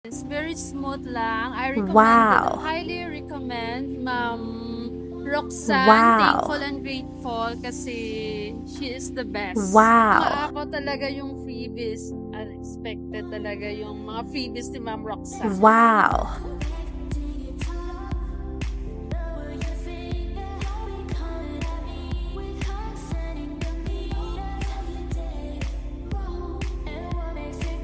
It's very smooth lang. I Wow. highly recommend Ma'am Roxanne, Wow. Thankful and Grateful kasi she is the best. Wow. Maapaw talaga yung freebies. Unexpected talaga yung mga freebies ni Ma'am Roxanne. Wow.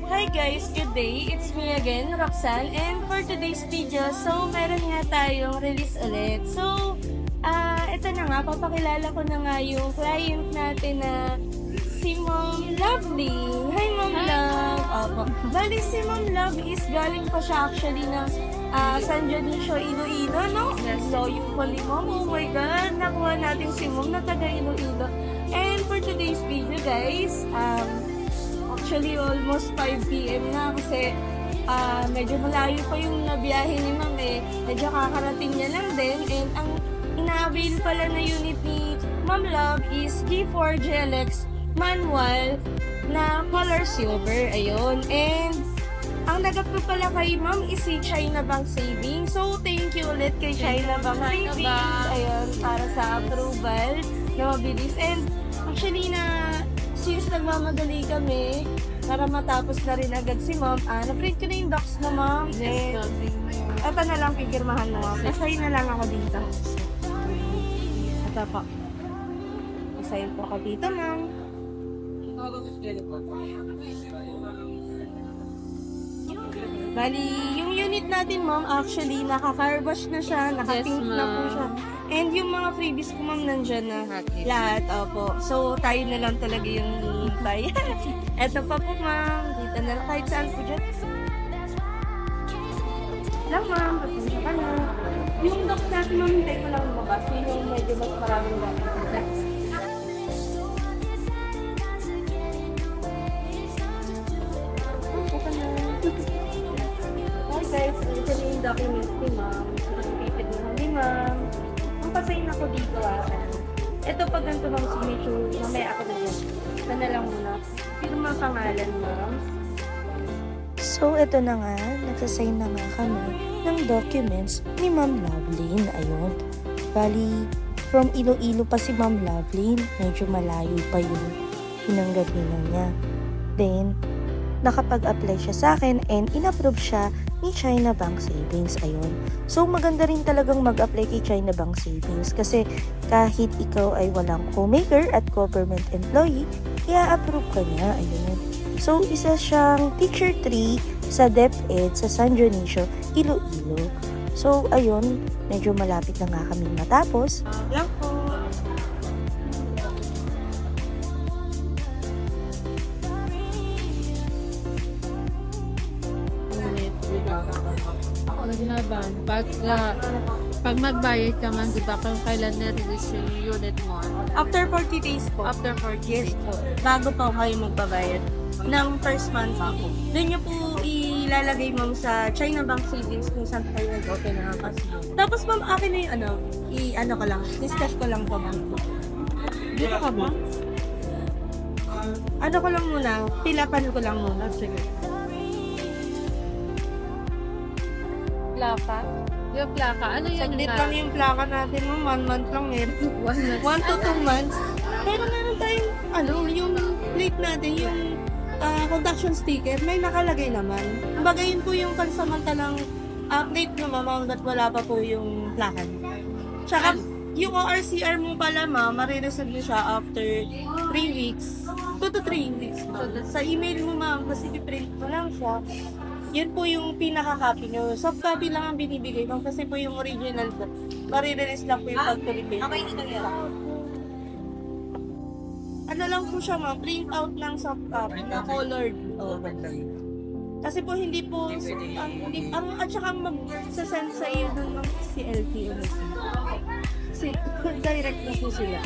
Hi guys, good day. It's me again, Roxanne. And for today's video, so meron nga tayong release ulit. So, ito na nga, papakilala ko na nga yung client natin na si Mom Lovely. Hi Mom Love! Opo. Bali si Mom Love is galing pa siya actually ng San Dionisio, Iloilo, no? Yes. So, yung pali Mom, oh my God, nakuha natin si Mom na taga Iloilo. And for today's video guys, actually, almost 5 p.m. na kasi medyo malayo pa yung nabiyahe ni Ma'am eh. Medyo kakarating niya lang din. And ang ina-avail pala na unit ni Ma'am Love is G4 GLX manual na color silver. Ayun. And ang nag-approve pala kay Ma'am is si China Bank Savings. So, thank you ulit kay China Bank China Savings. Bank. Ayun, para sa approval na mabilis. And actually since nagmamadali kami para matapos na rin agad si Ma'am, na-print ko na yung docs mo, Ma'am. Yes, Ito na lang, pipirmahan mo, Ma'am. Assign na lang ako dito. Ito po. Assign po ako dito, Ma'am. Bali, yung unit natin, Ma'am, actually, naka-carwash na siya, naka-pink Yes, na po ma'am. siya. And yung mga freebies ko, Ma'am, nandyan na. Okay. Lahat, opo. So, tayo na lang talaga yung hihintay. Eto pa po, Ma'am. Dito na lang kahit saan po dyan. Lang, Ma'am. Pasensya ka na. Yung docs natin, Ma'am, hindi ko lang lumabas. Yung medyo mas maraming gamit. Opo ka na. Hi guys, ito na yung documents ni Ma'am. Nakapipid na ni Ma'am. Ang pasayin ako dito Ito pag ganito ng signature, mamaya ako na yan. Ito na lang muna. Pirma pangalan, Ma'am. So, ito na nga, nagsasign na nga kami ng documents ni Ma'am Loveline. Ayun. Bali, from Iloilo pa si Ma'am Loveline. Medyo malayo pa yung pinanggalingan niya. Then, nakapag-apply siya sa akin and inapprove siya ni China Bank Savings. Ayun. So, maganda rin talagang mag-apply kay China Bank Savings kasi kahit ikaw ay walang co-maker at government employee, i-approve ka niya. Ayun. So, isa siyang Teacher 3 sa DepEd sa San Dionisio, Iloilo. So, ayun, medyo malapit na nga kami matapos. Lang po. Laban. Pag magbayad ka man, di ba, kung kailan na-release yung unit mo? After 40 days po. After 40 Yes days. po. Bago po kayo magbabayad ng first month po. Doon nyo po ilalagay, Ma'am, sa China Bank Savings kung saan kayo nag-open na kasi. Tapos, Ma'am, akin na yung i-ano ko lang, discuss ko lang po, Ma'am. Dito ka ba? Ano ko lang muna, pilapan ko lang muna. Sige. Plaka? Yung plaka, ano yun? Saglit lang yung plaka natin, Ma'am. 1 month lang eh. 1 to 2 months. Pero meron tayong, yung plate natin, yung conduction sticker, may nakalagay naman. Kumbaga yun po yung pansamantalang plate na, Ma'am, that wala pa po yung plaka. Tsaka, yung ORCR mo pala, Ma'am, marireceive mo siya after 3 weeks. 2 to 3 weeks, Ma'am. Sa email mo, Ma'am, kasi i-print mo lang siya. Yun po yung pinaka-copy nyo. Soft copy lang ang binibigay ko kasi po yung original ko. Marirelease lang po yung pag-prepare. Okay, ito yan. Ano lang po siya, Ma'am, print out ng soft copy na colored. Kasi po hindi po, at saka mag-send sa iyo nun ng CLT. Direct na po sila.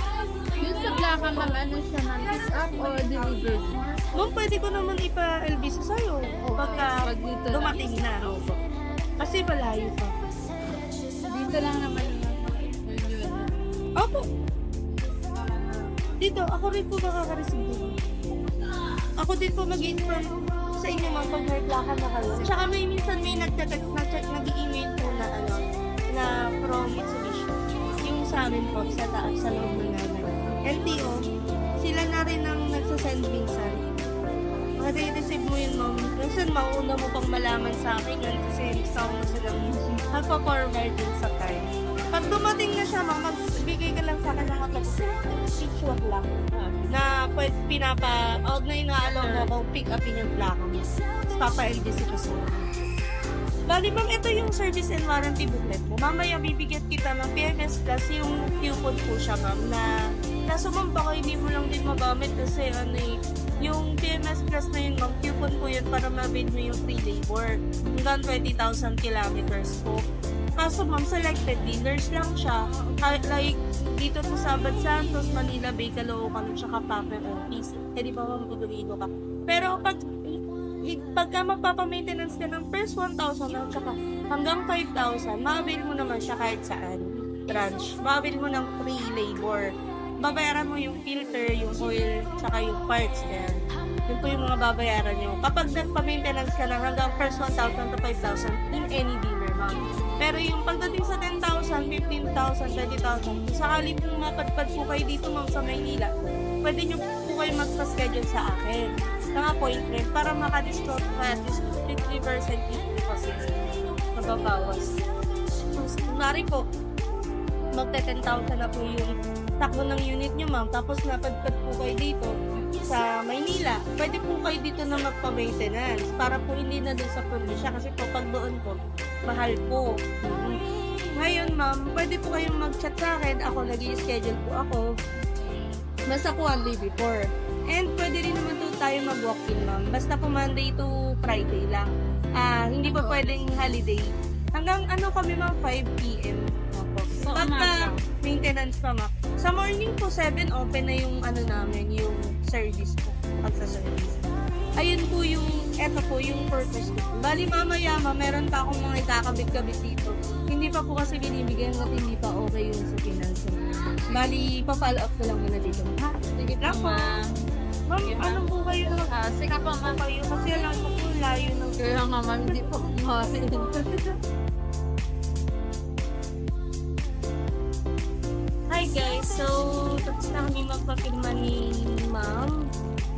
Yung sa plaka, ma'am, ano siya, ma'am? Pick up or delivered? Ma'am, pwede ko naman ipa-LBC sa'yo pagka Pag dito lang. dumating na. Kasi malayo pa. Dito lang naman yung unit. Opo. Dito, ako rin po makaka-receive. Ako din po mag-inform sa inyo ma'am pag may plaka na kayo. Tsaka may minsan may nag-email po na na from Mitsubishi. Yung sa amin po, sa taas, sa loob ng nanay. LTO, sila na rin ang nagsasend minsan. Maka-receive mo yun ma'am. Minsan mauna mo pang malaman sa akin yun kasi gusto mo silang magpa-forward din sa time. Pag dumating na siya ma'am, magbigay ka lang sa akin ng picture lang. Na pwede out na inaalaw mo kung pick upin yung plaka mo. Tapos papa-LDC ko sa bali ma'am, ito yung service and warranty booklet mo. Mamaya bibigyan kita ng PMS Plus, yung coupon po siya ma'am na kaso ma'am baka hindi mo lang din magamit kasi yung PMS Plus na yun ma'am, coupon po yun para ma-avail mo yung free labor. Hanggang 20,000 kilometers po. Kaso ma'am, selected dealers lang siya. Like, dito po sa Abad Santos, Manila Bay, Caloocan, at saka Paper Office. Eh di ba ma'am, Iloilo ka. Pero pagka magpapamaintenance ka ng first 1,000 at saka hanggang 5,000, ma-avail mo naman siya kahit saan branch. Ma-avail mo ng free labor. Babayaran mo yung filter, yung oil, tsaka yung parts. Yan. Yun po yung mga babayaran nyo. Kapag nagpa-maintenance ka ng hanggang first 1,000 to 5,000 in any dealer, ma'am. Pero yung pagdating sa 10,000, 15,000, 20,000, kung sakali pong mapadpad po kayo dito, ma'am, sa Maynila, pwede nyo po kayo magpa-schedule sa akin ng appointment para maka-discount at least 50% kasi nababawas. Kunwari po, magte-10,000 na po yung takbo ng unit nyo, ma'am, tapos napadpad po kayo dito sa Maynila, pwede po kayo dito na magpa-maintenance para po hindi na doon sa probinsya kasi po pag doon po, mahal po. Ngayon, ma'am, pwede po kayong mag-chat sa akin. Ako, nag-i-schedule po ako. Basta po one day before. And pwede rin naman po tayo mag-walk-in, ma'am. Basta po Monday to Friday lang. Hindi pa pwedeng holiday. Hanggang kami, ma'am, 5 p.m. So, Pagka maintenance pa, ma'am. Sa morning po, 7, open na yung namin, yung service po. Pagsa-service. Ayun po yung, eto po yung purpose ko. Bali mamaya, meron pa akong mga ikakabit-kabit dito. Hindi pa po kasi binibigyan at hindi pa okay yung sa finance. Bali, pa-follow up ko lang muna dito. Ha? Sige po, Ako. ma'am. Ma'am, anong po kayo? Sige po, ma'am. Kayo? Kasi alam ko po, layo ng... Kaya nga, ma'am, hindi po kumain. Hi guys! So, tapos na kami magpapirma ni ma'am.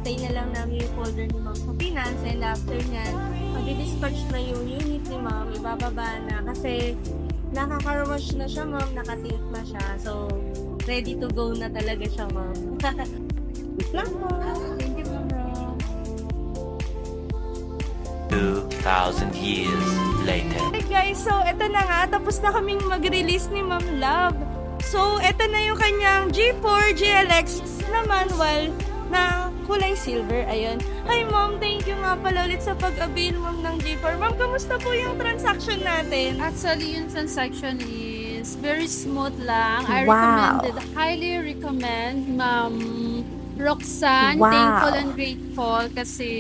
Tay na lang namin yung folder ni ma'am sa finance and after nyan, mag-dispatch na yung unit ni ma'am, ibababa na kasi nakaka-wash na siya ma'am, nakatint na siya. So, ready to go na talaga siya ma'am. Lang po! Thank you ma'am. 2,000 years later. Hey guys, so eto na nga, tapos na kaming mag-release ni Ma'am Love. So, eto na yung kanyang G4 GLX na manual na kulay silver. Ayun. Hi ma'am, thank you nga pala ulit sa pag-avail ma'am ng G4. Ma'am, kamusta po yung transaction natin? Actually, yung transaction is very smooth lang. I Wow. highly recommend Ma'am Roxanne. Wow. Thankful and grateful kasi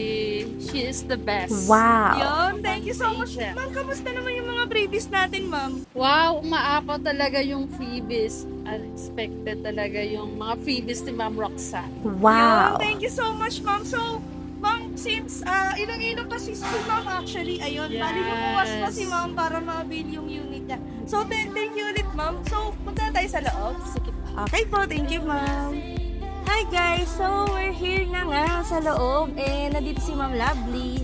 she is the best. Wow. Yun, thank you so much. Ma'am, kamusta naman yung mga freebies natin ma'am? Wow, umaapaw talaga yung freebies. Unexpected talaga yung mga freebies ni Ma'am Roxanne. Wow. Yun, thank you so much ma'am. So, ma'am, since ilang kasi school ma'am actually, ayun, Yes. bali bubukas pa si ma'am para ma-avail yung unit niya. So, thank you ulit ma'am. So, punta tayo sa loob. Sige. Okay po, thank you ma'am. Hi guys! So, we're here na nga sa loob. Nandito si Ma'am Lovely.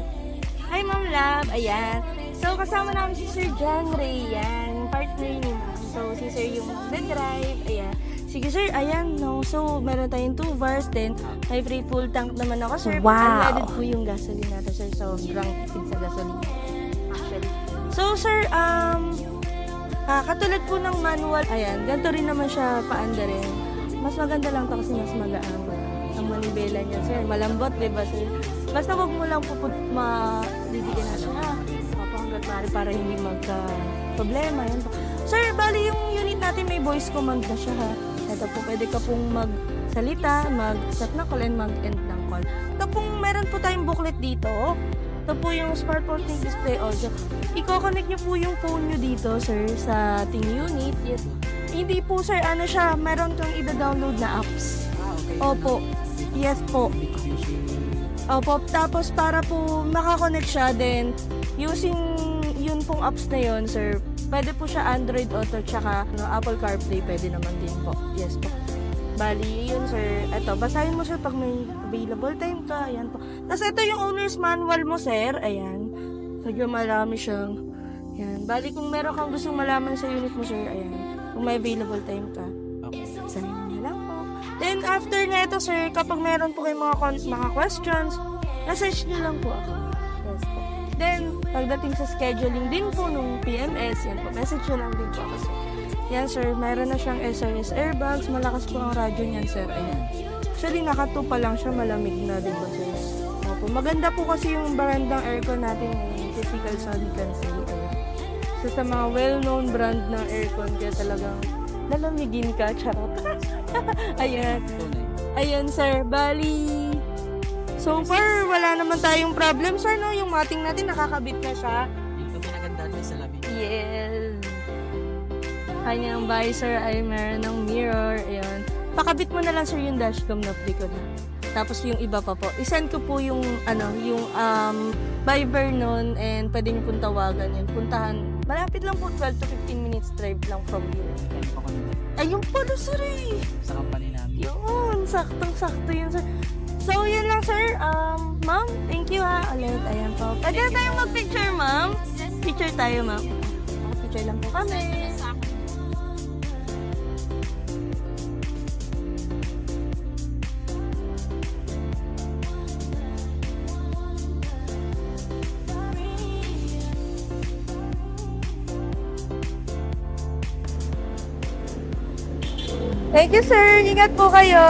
Hi Ma'am Love! Ayan. So, kasama namin si Sir John Ray. Yan. Partner ni Ma'am. So, si Sir yung nag-drive. Ayan. Sige Sir, ayan. No. So, meron tayong 2 bars. Then, may free full tank naman ako Sir. Wow. Unleaded po yung gasoline natin Sir. Sobrang tipid sa gasoline. Actually. So, Sir, katulad po ng manual. Ayan. Ganito rin naman siya paanda rin. Mas maganda lang to kasi mas magaan ang manibela niya, sir. Malambot, di ba, sir? Basta wag mo lang didikin natin, ha? Hanggat maaari para hindi magka-problema. Yan po. Sir, bali yung unit natin may voice command na siya, ha? Ito po, pwede ka pong magsalita, mag-set na call, and mag-end ng call. Ito pong, meron po tayong booklet dito. Ito po yung Smart Porting Display Audio. I-connect niyo po yung phone niyo dito, sir, sa ating unit. Yes. Hindi po sir, siya, meron kang i-download na apps. Okay. Opo. Yes po. Opo, tapos para po makakonect siya din, using yun pong apps na yun, sir, pwede po siya Android Auto tsaka Apple CarPlay, pwede naman din po. Yes po. Bali, yun sir. Eto, basahin mo sir pag may available time ka. Ayan po. Tapos ito yung owner's manual mo sir. Ayan. Medyo marami siyang. Ayan. Bali, kung meron kang gustong malaman sa unit mo sir, ayan. Kung may available time ka. Basahin mo na lang po. Then after na ito sir, kapag meron po kayong mga questions, message nyo lang po ako. Yes po. Then, pagdating sa scheduling din po nung PMS, yan po, message nyo lang din po ako sir. Yan sir, meron na siyang SRS airbags, malakas po ang radyo niyan sir, ayan. Actually, naka 2 pa lang siya, malamig na, diba sir? Opo, maganda po kasi yung barandang aircon natin, yung physical sonican sir, ayan. So, sa mga well-known brand ng aircon, kaya talagang lalamigin ka, charot. Ayan. Ayan sir, bali. So far, wala naman tayong problem sir, no? Yung mating natin, nakakabit na siya. Yung pinaganda sa salamin. Yes. Kanyang visor ay meron ng mirror. Ayan. Pakabit mo na lang sir yung dashcam na ko na. Tapos yung iba pa po. I-send ko po yung Viber nun and pwede niyo pong tawagan yun. Puntahan. Malapit lang po, 12 to 15 minutes drive lang from here. Ayun pala sir eh. Sa company namin. Yun, saktong-sakto yun sir. So yun lang sir. Ma'am, thank you ha. Ulit, ayan po. Pwede na tayong mag-picture ma'am? Picture tayo ma'am. Picture lang po kami. Thank you, sir. Ingat po kayo.